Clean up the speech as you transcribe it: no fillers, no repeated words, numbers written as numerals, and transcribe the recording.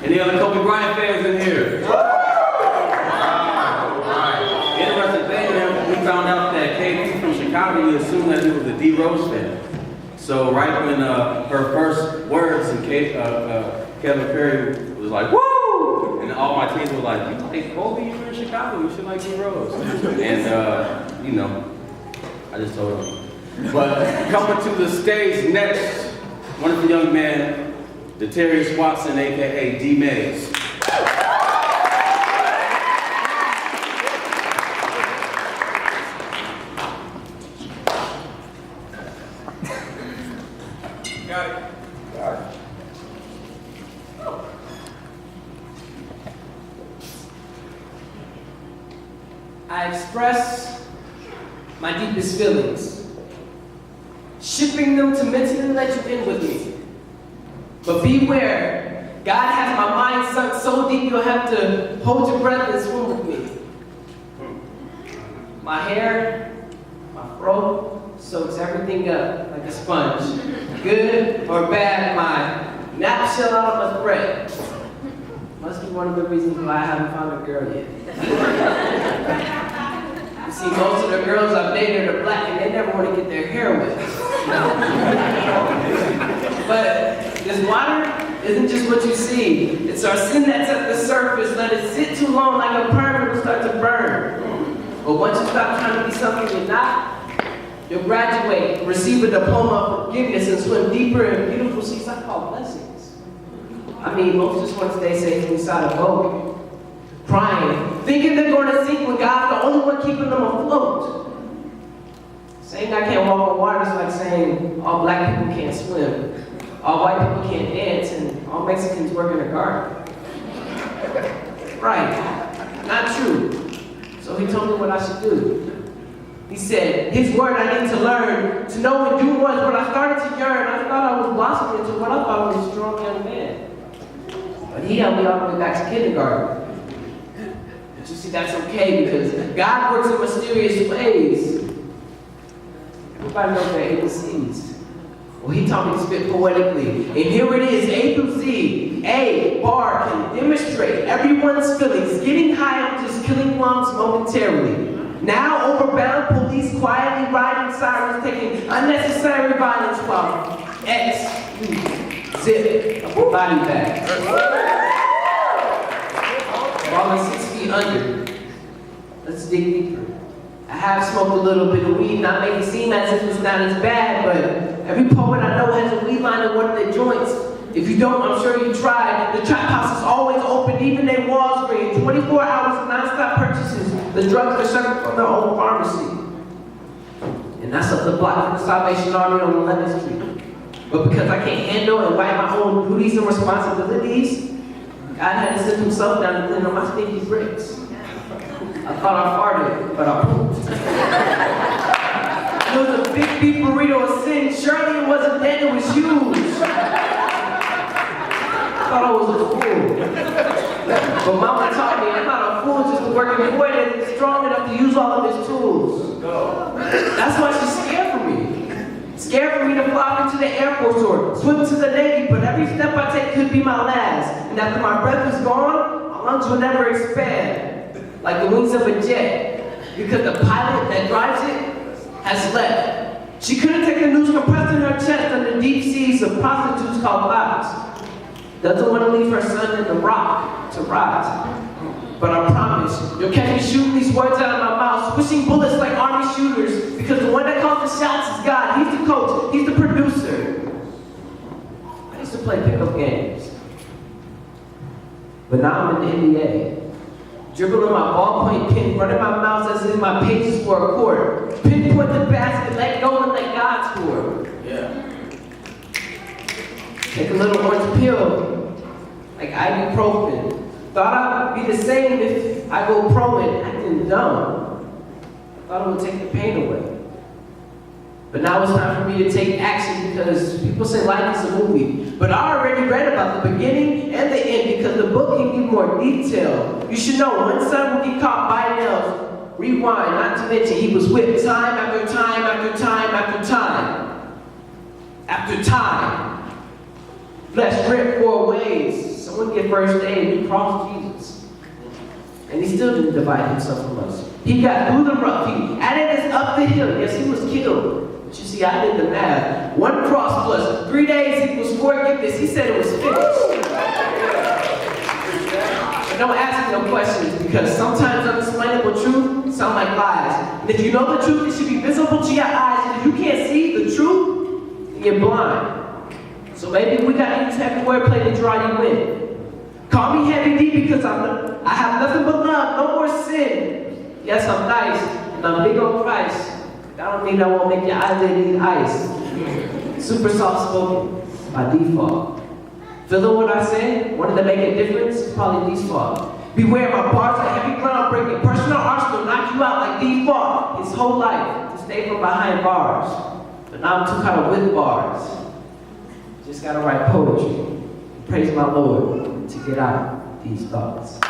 Any other Kobe Bryant fans in here? Interesting thing, man, we found out that KP from Chicago, we assumed that he was a D Rose fan. So right when her first words and Kevin Perry was like, woo! And all my teams were like, you like Kobe, you're in Chicago, you should like D Rose. And, you know, I just told him. But coming to the stage next, wonderful young man, Darius Watson, aka Dmays. Got it. I express my deepest feelings, shipping them to mentally let you in with me. But beware, God has my mind sunk so deep you'll have to hold your breath and swim with me. My hair, my fro, soaks everything up like a sponge. Good or bad, my nap shell out of my thread. Must be one of the reasons why I haven't found a girl yet. You see, most of the girls I've dated are black and they never want to get their hair wet. But this water isn't just what you see. It's our sin that's at the surface. Let it sit too long like a perm, it'll start to burn. But once you stop trying to be something you're not, you'll graduate, receive a diploma of forgiveness, and swim deeper in beautiful seas I call blessings. I mean, most just want to stay safe inside a boat, crying, thinking they're going to sink when God's the only one keeping them afloat. Saying I can't walk on water is like saying all black people can't swim, all white people can't dance, and all Mexicans work in a garden. Right, not true. So he told me what I should do. He said, his word I need to learn, to know and do was when I started to yearn. I thought I was blossoming into what I thought was a strong young man. But he held me all the way back to kindergarten. But you see, that's okay because God works in mysterious ways. Everybody knows their ABCs. Well, he taught me to spit poetically. And here it is, A through Z. A, bar, can demonstrate everyone's feelings, getting high on just killing lungs momentarily. Now overbound police quietly riding sirens, taking unnecessary violence while X, zip, body bag. Falling 6 feet under. Let's dig deeper. I have smoked a little bit of weed, not making it seem as if it's not as bad, but every poet I know has a weed line in one of their joints. If you don't, I'm sure you tried. The trap house is always open, even their walls green. 24 hours of non-stop purchases. The drugs are served from their own pharmacy. And that's up the block from the Salvation Army on 11th Street. But because I can't handle and wipe my own duties and responsibilities, God had to send himself down to clean up my stinky bricks. I thought I farted, but I pooped. It was a big beef burrito of sin. Surely it wasn't dead, it was huge. I thought I was a fool. But Mama taught me I'm not a fool, just a working boy that's strong enough to use all of his tools. That's why she's scared for me. Scared for me to fly into the Air Force or swim to the Navy, but every step I take could be my last. And after my breath is gone, my lungs will never expand. Like the wings of a jet, because the pilot that drives it has left. She couldn't take the news compressed in her chest under deep seas of prostitutes called clouds. Doesn't want to leave her son in the rock to rise. But I promise, you'll catch me shooting these words out of my mouth, swishing bullets like army shooters, because the one that calls the shots is God. He's the coach, he's the producer. I used to play pickup games, but now I'm in the NBA. Dribbling my ballpoint pen, running my mouth as if my pages were a court. Pinpoint the basket, let go and let God score. Yeah. Take a little orange pill, like ibuprofen. Thought I would be the same if I go pro and acting dumb. Thought it would take the pain away. But now it's time for me to take action because people say life is a movie. But I already read about the beginning and the end because the book can give more detail. You should know one son will get caught by nails. Rewind, not to mention he was whipped time after time after time after time. After time. Flesh ripped 4 ways. Someone get first aid, we crossed Jesus. And he still didn't divide himself from us. He got through the rough, he added us up the hill. Yes, he was killed. But you see, I did the math. 1 cross plus 3 days equals forgiveness. He said it was finished. And don't ask me no questions, because sometimes unexplainable truth sound like lies. And if you know the truth, it should be visible to your eyes. And if you can't see the truth, then you're blind. So maybe we gotta use heavy wordplay to draw you in. Call me Heavy D because I have nothing but love, no more sin. Yes, I'm nice, and I'm big on price. That don't mean I won't make your eyelid eat ice. Super soft spoken by default. Feeling what I say? Wanted to make a difference? Probably default. Beware, my bars are heavy groundbreaking. Personal arsenal knock you out like default. His whole life to stay from behind bars. But now I'm too kind of with bars. Just gotta write poetry. Praise my Lord to get out these thoughts.